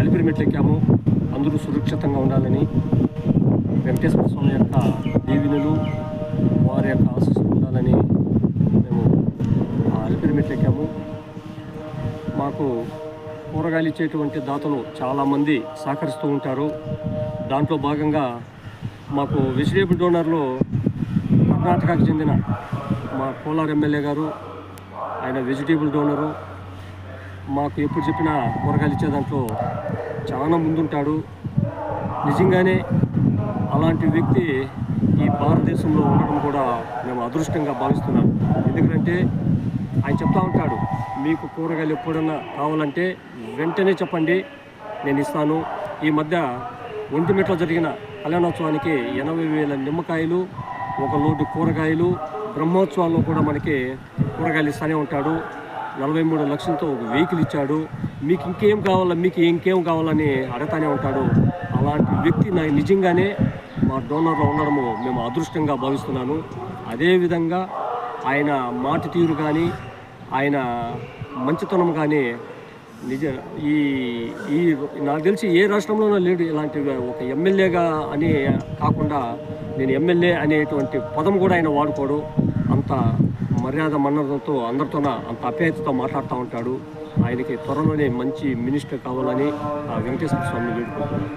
అలిపిరి మెట్లు ఎక్కాము. అందరూ సురక్షితంగా ఉండాలని వెంకటేశ్వర స్వామి యొక్క దీవెనలు వారి యొక్క ఆశీస్సులు ఉండాలని మేము అలిపిరి మెట్లు ఎక్కాము. మాకు కూరగాయలు ఇచ్చేటువంటి దాతలు చాలామంది సహకరిస్తూ ఉంటారు. దాంట్లో భాగంగా మాకు వెజిటేబుల్ డోనర్లో కర్ణాటకకు చెందిన మా కోలార్ ఎమ్మెల్యే గారు, ఆయన వెజిటేబుల్ డోనరు. మాకు ఎప్పుడు చెప్పినా కూరగాయలు ఇచ్చే దాంట్లో చాలా ముందుంటాడు. నిజంగానే అలాంటి వ్యక్తి ఈ భారతదేశంలో ఉండడం కూడా మేము అదృష్టంగా భావిస్తున్నాం. ఎందుకంటే ఆయన చెప్తా ఉంటాడు, మీకు కూరగాయలు ఎప్పుడన్నా కావాలంటే వెంటనే చెప్పండి, నేను ఇస్తాను. ఈ మధ్య ఒంటిమిట్లో జరిగిన కళ్యాణోత్సవానికి 80,000 నిమ్మకాయలు, 1 లోటు కూరగాయలు, బ్రహ్మోత్సవాల్లో కూడా మనకి కూరగాయలు ఇస్తూనే ఉంటాడు. 43 లక్షలతో ఒక వెహికల్ ఇచ్చాడు. మీకు ఇంకేం కావాలని అడుగుతూనే ఉంటాడు. అలాంటి వ్యక్తి నిజంగానే మా డోనర్లో ఉండడము మేము అదృష్టంగా భావిస్తున్నాను. అదేవిధంగా ఆయన మాట తీరు కానీ, ఆయన మంచితనం కానీ ఈ నాకు తెలిసి ఏ రాష్ట్రంలోనూ లేడు. ఇలాంటి ఒక ఎమ్మెల్యేగా అని కాకుండా నేను ఎమ్మెల్యే అనేటువంటి పదం కూడా ఆయన వాడుకోడు. అంత మర్యాద మన్ననతో అందరితోన అంత అప్యాయతతో మాట్లాడుతూ ఉంటాడు. ఆయనకి త్వరలోనే మంచి మినిస్టర్ కావాలని ఆ వెంకటేశ్వర స్వామిని వేడుకుంటున్నాను.